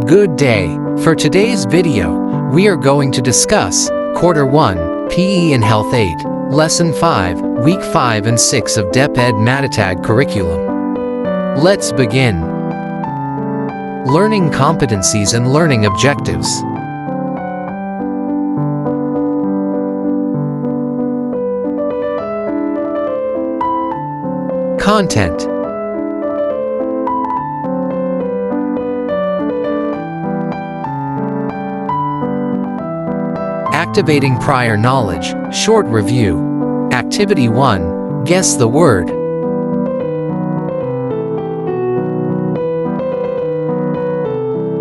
Good day. For today's video, we are going to discuss Quarter 1, PE and Health 8, Lesson 5, Week 5 and 6 of DEPED MATATAG curriculum. Let's begin. Learning competencies and learning objectives. Content. Activating prior knowledge. Short review. Activity 1. Guess the word.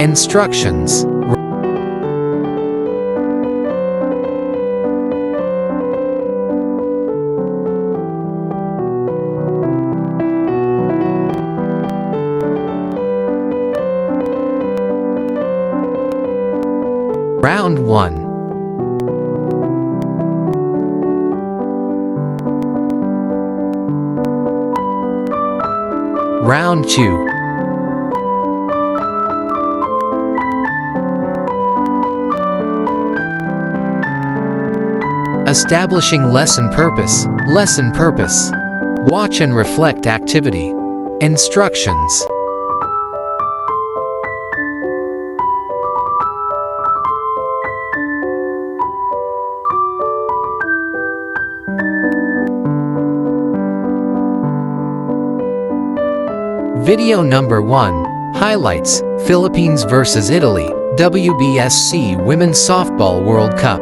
Instructions. Round 1. Round 2. Establishing lesson purpose. Lesson purpose. Watch and reflect activity. Instructions. Video number 1. Highlights. Philippines vs. Italy, WBSC Women's Softball World Cup.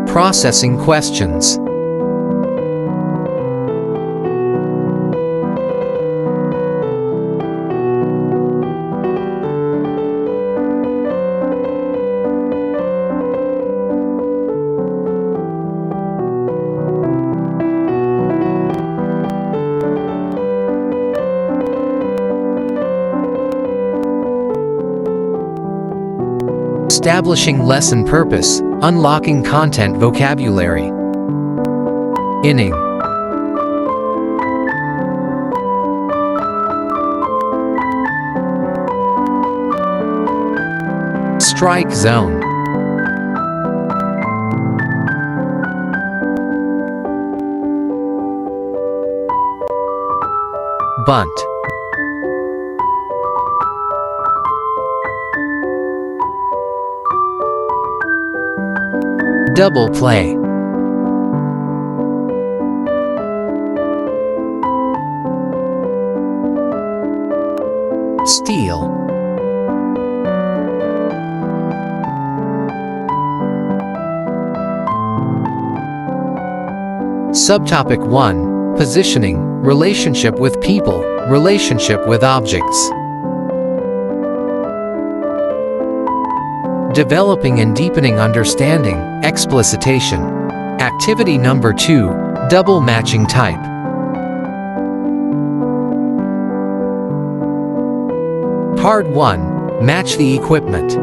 Processing questions. Establishing lesson purpose. Unlocking content vocabulary. Inning. Strike zone. Bunt. Double play. Steal. Subtopic 1. Positioning. Relationship with people. Relationship with objects. Developing and deepening understanding. Explicitation. Activity number 2. Double matching type. Part 1. Match the equipment.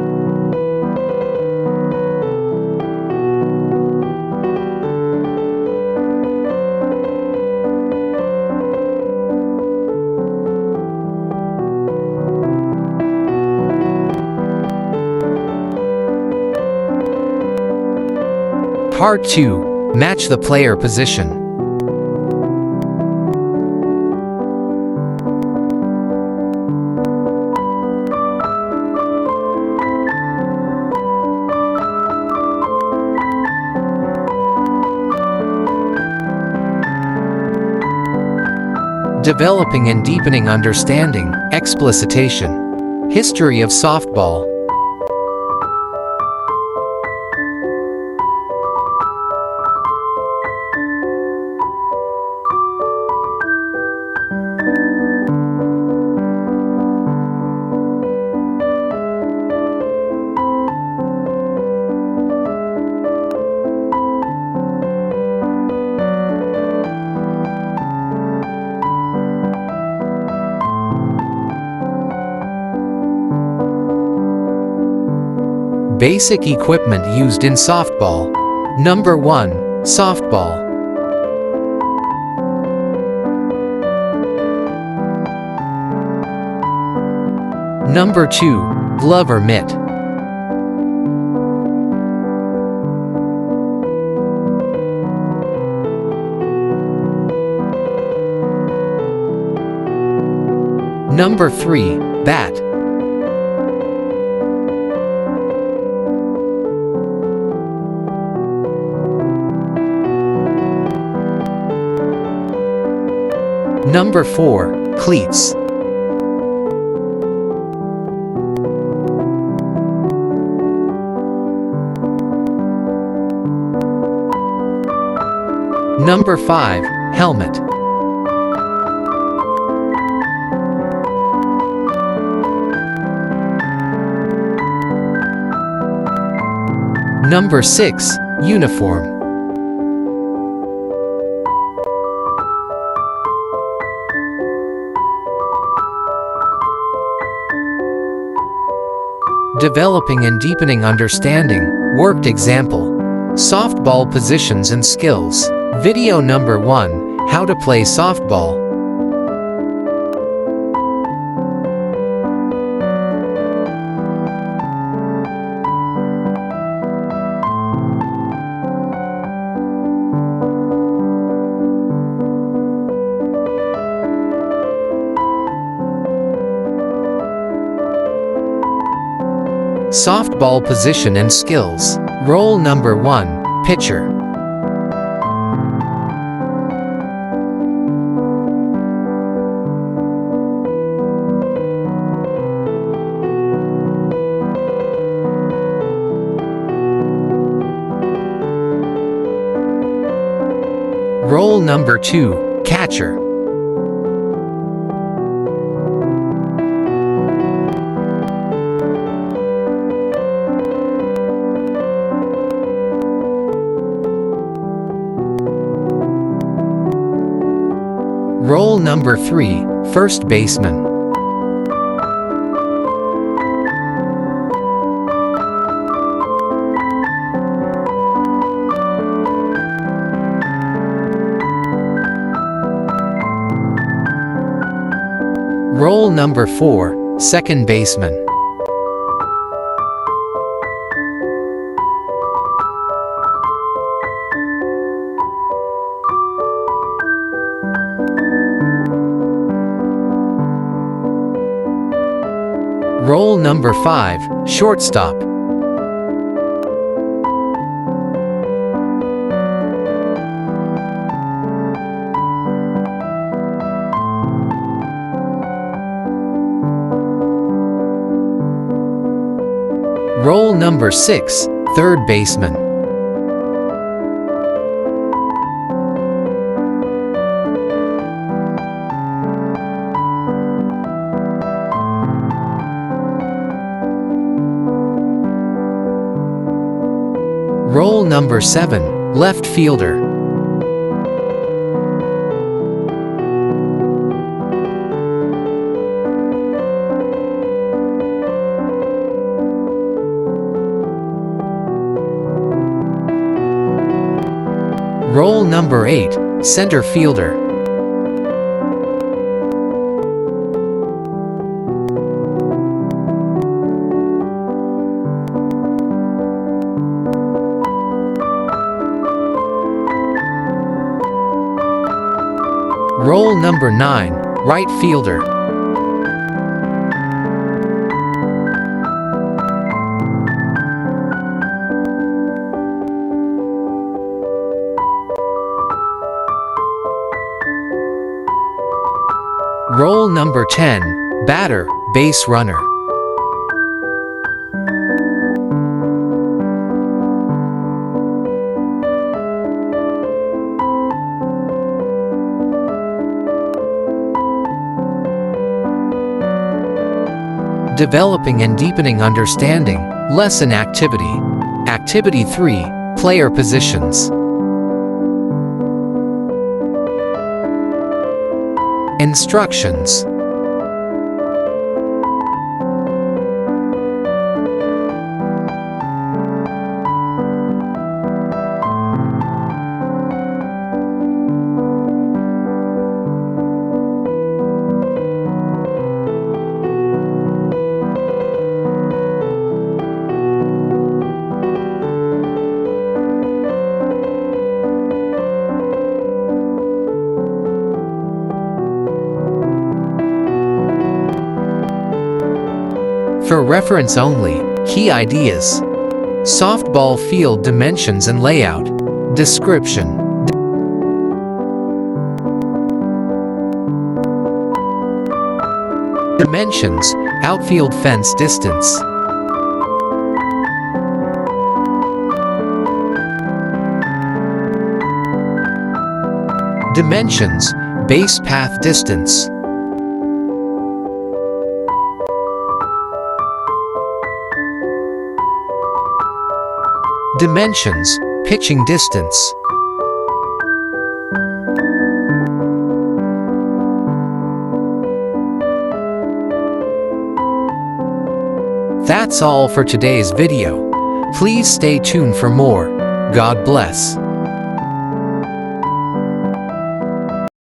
Part 2. Match the player position. Developing and deepening understanding. Explicitation. History of softball. Basic equipment used in softball. Number 1. Softball. Number 2. Glove or mitt. Number 3. Bat. Number 4. Cleats. Number 5. Helmet. Number 6. Uniform. Developing and deepening understanding. Worked example. Softball positions and skills. Video number 1. How to play softball. Softball position and skills. Role number 1. Pitcher. Role number 2. Catcher. Role number 3. First baseman. Role number 4. Second baseman. Role number 5. Shortstop. Role number 6. Third baseman. Role number 7. Left fielder. Role number 8. Center fielder. Role number 9. Right fielder. Role number 10. Batter, base runner. Developing and deepening understanding. Lesson activity. Activity 3. Player positions. Instructions. For reference only, key ideas. Softball field dimensions and layout. Description. Dimensions, outfield fence distance. Dimensions, base path distance. Dimensions, pitching distance. That's all for today's video. Please stay tuned for more. God bless.